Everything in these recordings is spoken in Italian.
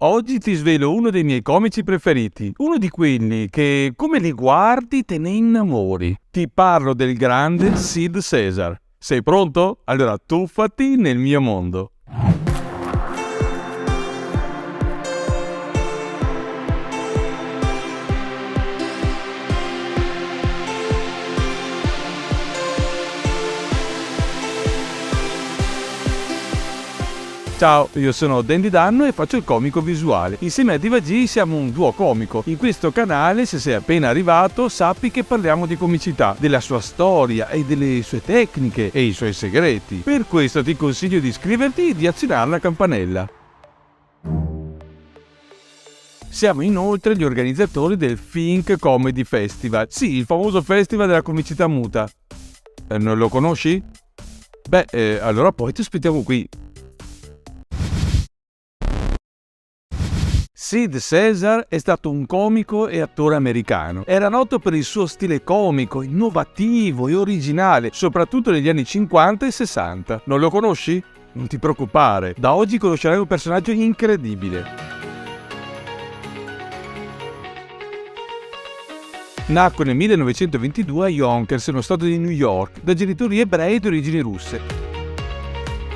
Oggi ti svelo uno dei miei comici preferiti, uno di quelli che, come li guardi, te ne innamori. Ti parlo del grande Sid Caesar. Sei pronto? Allora tuffati nel mio mondo. Ciao, io sono Dandy Danno e faccio il comico visuale. Insieme a Diva G siamo un duo comico. In questo canale, se sei appena arrivato, sappi che parliamo di comicità, della sua storia e delle sue tecniche e i suoi segreti. Per questo ti consiglio di iscriverti e di azionare la campanella. Siamo inoltre gli organizzatori del Think Comedy Festival. Sì, il famoso festival della comicità muta. Non lo conosci? Allora poi ti aspettiamo qui. Sid Caesar è stato un comico e attore americano. Era noto per il suo stile comico, innovativo e originale, soprattutto negli anni 50 e 60. Non lo conosci? Non ti preoccupare, da oggi conoscerai un personaggio incredibile. Nacque nel 1922 a Yonkers, nello stato di New York, da genitori ebrei di origini russe.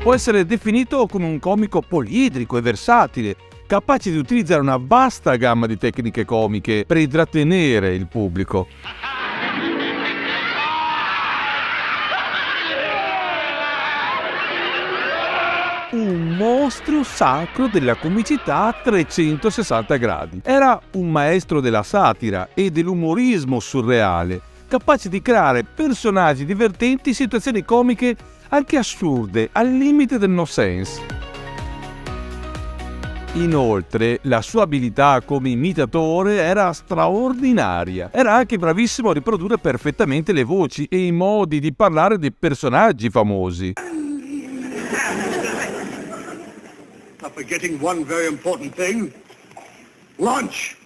Può essere definito come un comico poliedrico e versatile, capace di utilizzare una vasta gamma di tecniche comiche per intrattenere il pubblico. Un mostro sacro della comicità a 360 gradi. Era un maestro della satira e dell'umorismo surreale, capace di creare personaggi divertenti e situazioni comiche anche assurde, al limite del no sense. Inoltre, la sua abilità come imitatore era straordinaria. Era anche bravissimo a riprodurre perfettamente le voci e i modi di parlare dei personaggi famosi. Not forgetting one very important thing. Lunch!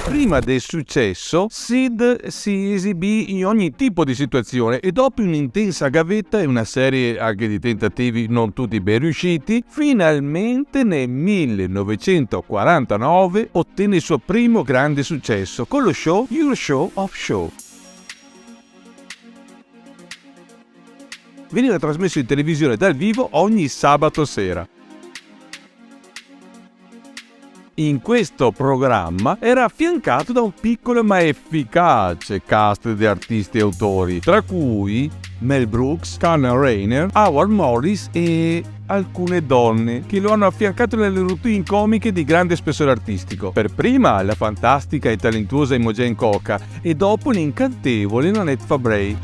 Prima del successo, Sid si esibì in ogni tipo di situazione e dopo un'intensa gavetta e una serie anche di tentativi non tutti ben riusciti, finalmente nel 1949 ottenne il suo primo grande successo con lo show Your Show of Show. Veniva trasmesso in televisione dal vivo ogni sabato sera. In questo programma era affiancato da un piccolo ma efficace cast di artisti e autori, tra cui Mel Brooks, Conor Rainer, Howard Morris e alcune donne che lo hanno affiancato nelle routine comiche di grande spessore artistico. Per prima la fantastica e talentuosa Imogen Coca e dopo l'incantevole Nanette Fabray.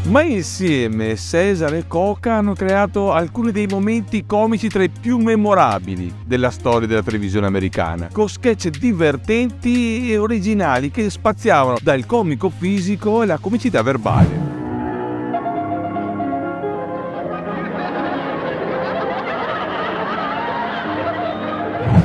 Ma insieme Caesar e Coca hanno creato alcuni dei momenti comici tra i più memorabili della storia della televisione americana, con sketch divertenti e originali che spaziavano dal comico fisico alla comicità verbale.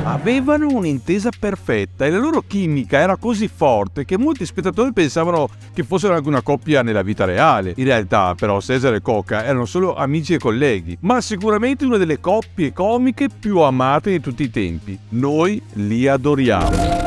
Avevano un'intesa perfetta e la loro chimica era così forte che molti spettatori pensavano che fossero anche una coppia nella vita reale. In realtà, però, Caesar e Coca erano solo amici e colleghi, ma sicuramente una delle coppie comiche più amate di tutti i tempi. Noi li adoriamo.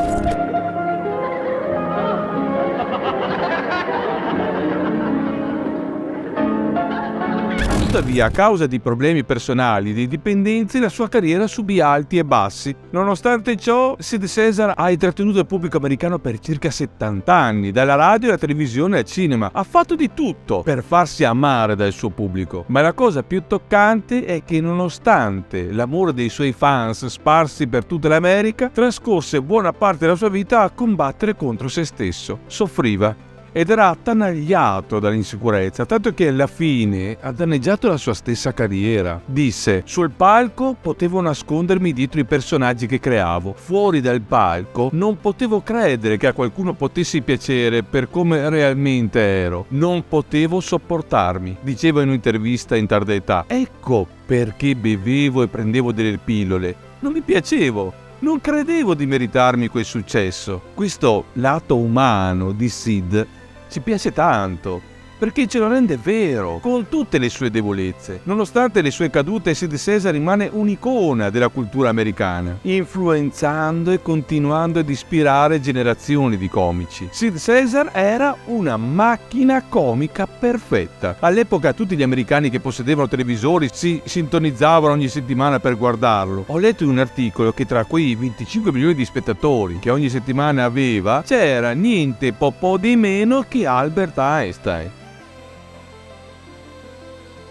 Tuttavia, a causa di problemi personali e di dipendenze, la sua carriera subì alti e bassi. Nonostante ciò, Sid Caesar ha intrattenuto il pubblico americano per circa 70 anni, dalla radio alla televisione al cinema. Ha fatto di tutto per farsi amare dal suo pubblico. Ma la cosa più toccante è che, nonostante l'amore dei suoi fans sparsi per tutta l'America, trascorse buona parte della sua vita a combattere contro se stesso. Soffriva ed era attanagliato dall'insicurezza, tanto che alla fine ha danneggiato la sua stessa carriera. Disse: sul palco potevo nascondermi dietro i personaggi che creavo, fuori dal palco non potevo credere che a qualcuno potessi piacere per come realmente ero, non potevo sopportarmi, diceva in un'intervista in tarda età. Ecco perché bevevo e prendevo delle pillole, non mi piacevo. Non credevo di meritarmi quel successo. Questo lato umano di Sid ci piace tanto. perché ce lo rende vero, con tutte le sue debolezze. Nonostante le sue cadute, Sid Caesar rimane un'icona della cultura americana, influenzando e continuando ad ispirare generazioni di comici. Sid Caesar era una macchina comica perfetta. All'epoca tutti gli americani che possedevano televisori si sintonizzavano ogni settimana per guardarlo. Ho letto in un articolo che tra quei 25 milioni di spettatori che ogni settimana aveva c'era niente po' di meno che Albert Einstein.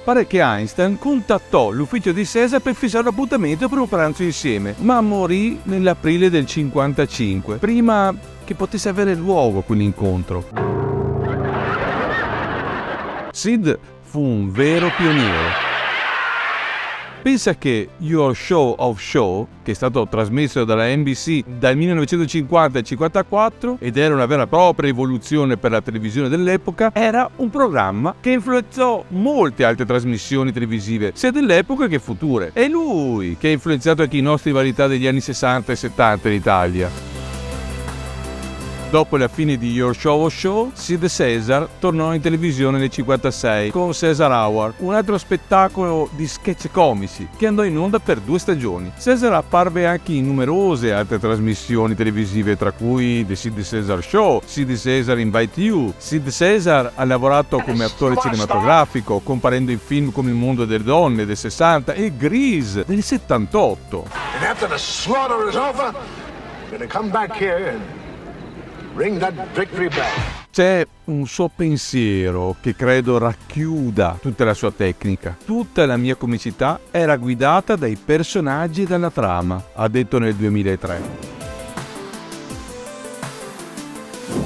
Pare che Einstein contattò l'ufficio di Caesar per fissare un appuntamento per un pranzo insieme, ma morì nell'aprile del 55, prima che potesse avere luogo quell'incontro. Sid fu un vero pioniere. Pensa che Your Show of Show, che è stato trasmesso dalla NBC dal 1950 al 1954 ed era una vera e propria rivoluzione per la televisione dell'epoca, era un programma che influenzò molte altre trasmissioni televisive, sia dell'epoca che future. È lui che ha influenzato anche i nostri varietà degli anni 60 e 70 in Italia. Dopo la fine di Your Show of Show, Sid Caesar tornò in televisione nel 1956 con Caesar Hour, un altro spettacolo di sketch comici che andò in onda per 2 stagioni. Caesar apparve anche in numerose altre trasmissioni televisive, tra cui The Sid Caesar Show, Sid Caesar Invite You. Sid Caesar ha lavorato come attore cinematografico, comparendo in film come Il mondo delle donne del 60 e Grease del 78. And after the slaughter is over, we're gonna come back here and ring that victory bell. C'è un suo pensiero che credo racchiuda tutta la sua tecnica. Tutta la mia comicità era guidata dai personaggi e dalla trama, ha detto nel 2003.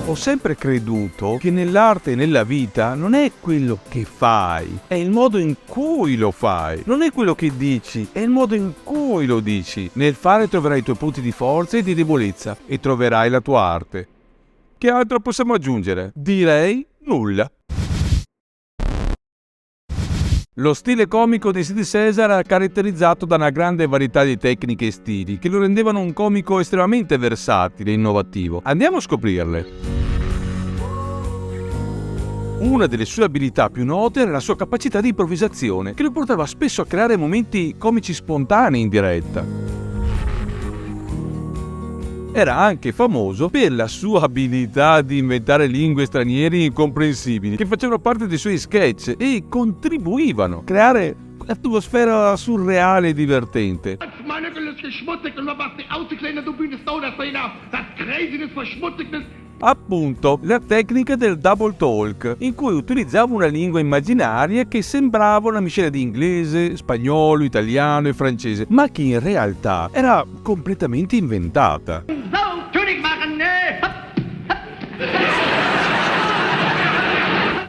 Ho sempre creduto che nell'arte e nella vita non è quello che fai, è il modo in cui lo fai. Non è quello che dici, è il modo in cui lo dici. Nel fare troverai i tuoi punti di forza e di debolezza e troverai la tua arte. Che altro possiamo aggiungere? Direi nulla. Lo stile comico di Sid Caesar era caratterizzato da una grande varietà di tecniche e stili che lo rendevano un comico estremamente versatile e innovativo. Andiamo a scoprirle. Una delle sue abilità più note era la sua capacità di improvvisazione, che lo portava spesso a creare momenti comici spontanei in diretta. Era anche famoso per la sua abilità di inventare lingue straniere incomprensibili che facevano parte dei suoi sketch e contribuivano a creare un'atmosfera surreale e divertente. Appunto, la tecnica del double talk, in cui utilizzava una lingua immaginaria che sembrava una miscela di inglese, spagnolo, italiano e francese, ma che in realtà era completamente inventata.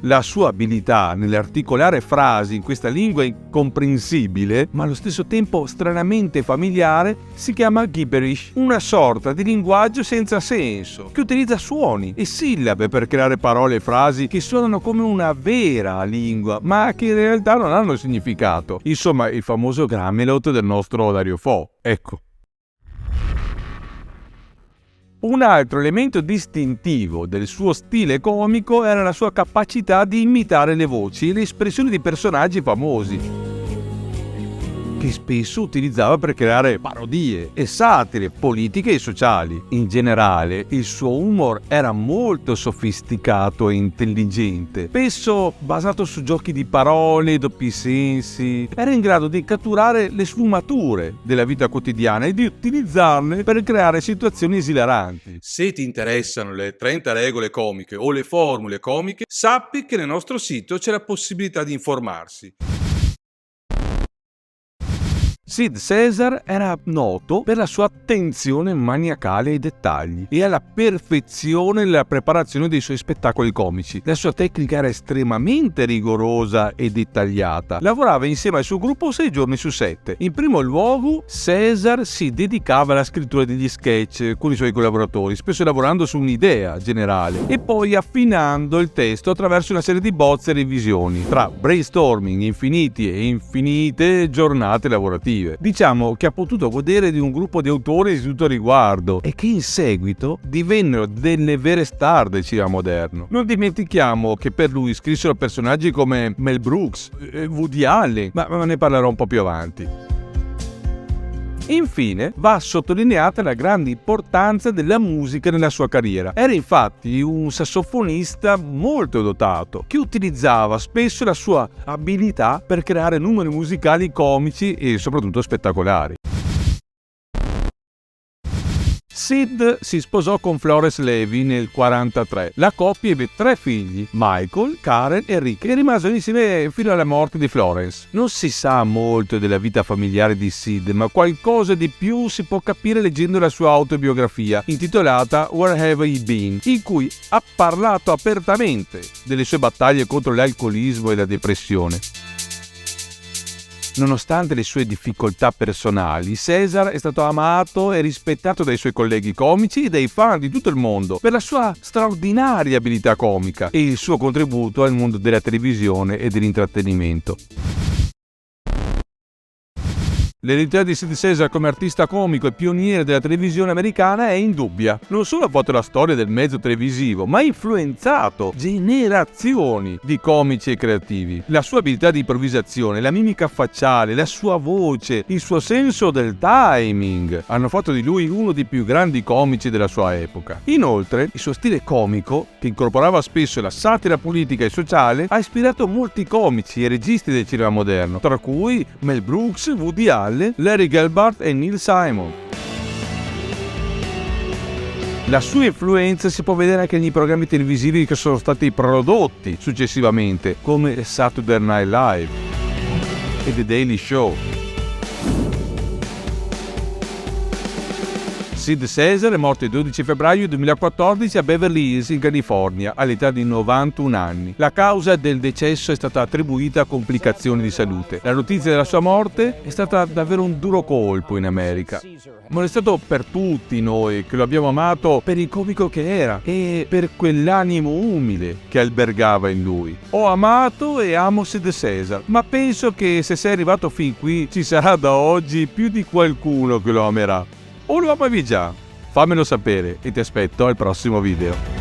La sua abilità nell'articolare frasi in questa lingua incomprensibile, ma allo stesso tempo stranamente familiare, si chiama gibberish, una sorta di linguaggio senza senso, che utilizza suoni e sillabe per creare parole e frasi che suonano come una vera lingua, ma che in realtà non hanno significato. Insomma, il famoso Gramelot del nostro Dario Fo. Ecco. Un altro elemento distintivo del suo stile comico era la sua capacità di imitare le voci e le espressioni di personaggi famosi, che spesso utilizzava per creare parodie e satire politiche e sociali. In generale, il suo humor era molto sofisticato e intelligente, spesso basato su giochi di parole, doppi sensi. Era in grado di catturare le sfumature della vita quotidiana e di utilizzarle per creare situazioni esilaranti. Se ti interessano le 30 regole comiche o le formule comiche, sappi che nel nostro sito c'è la possibilità di informarsi. Sid Caesar era noto per la sua attenzione maniacale ai dettagli e alla perfezione nella preparazione dei suoi spettacoli comici. La sua tecnica era estremamente rigorosa e dettagliata. Lavorava insieme al suo gruppo 6 giorni su 7. In primo luogo, Caesar si dedicava alla scrittura degli sketch con i suoi collaboratori, spesso lavorando su un'idea generale e poi affinando il testo attraverso una serie di bozze e revisioni, tra brainstorming infiniti e infinite giornate lavorative. creative. Diciamo che ha potuto godere di un gruppo di autori di tutto riguardo e che in seguito divennero delle vere star del cinema moderno. Non dimentichiamo che per lui scrissero personaggi come Mel Brooks, Woody Allen, ma ne parlerò un po' più avanti. Infine, va sottolineata la grande importanza della musica nella sua carriera. Era infatti un sassofonista molto dotato, che utilizzava spesso la sua abilità per creare numeri musicali comici e soprattutto spettacolari. Sid si sposò con Florence Levy nel 1943. La coppia ebbe 3 figli, Michael, Karen e Rick, e rimasero insieme fino alla morte di Florence. Non si sa molto della vita familiare di Sid, ma qualcosa di più si può capire leggendo la sua autobiografia, intitolata Where Have I Been?, in cui ha parlato apertamente delle sue battaglie contro l'alcolismo e la depressione. Nonostante le sue difficoltà personali, César è stato amato e rispettato dai suoi colleghi comici e dai fan di tutto il mondo per la sua straordinaria abilità comica e il suo contributo al mondo della televisione e dell'intrattenimento. L'eredità di Sid Caesar come artista comico e pioniere della televisione americana è indubbia. Non solo ha fatto la storia del mezzo televisivo, ma ha influenzato generazioni di comici e creativi. La sua abilità di improvvisazione, la mimica facciale, la sua voce, il suo senso del timing hanno fatto di lui uno dei più grandi comici della sua epoca. Inoltre, il suo stile comico, che incorporava spesso la satira politica e sociale, ha ispirato molti comici e registi del cinema moderno, tra cui Mel Brooks, Woody Allen, Larry Gelbart e Neil Simon. La sua influenza si può vedere anche nei programmi televisivi che sono stati prodotti successivamente, come Saturday Night Live e The Daily Show. Sid Caesar è morto il 12 febbraio 2014 a Beverly Hills, in California, all'età di 91 anni. La causa del decesso è stata attribuita a complicazioni di salute. La notizia della sua morte è stata davvero un duro colpo in America. Molestato per tutti noi che lo abbiamo amato per il comico che era e per quell'animo umile che albergava in lui. Ho amato e amo Sid Caesar, ma penso che se sei arrivato fin qui ci sarà da oggi più di qualcuno che lo amerà. O lo amavi già? Fammelo sapere e ti aspetto al prossimo video.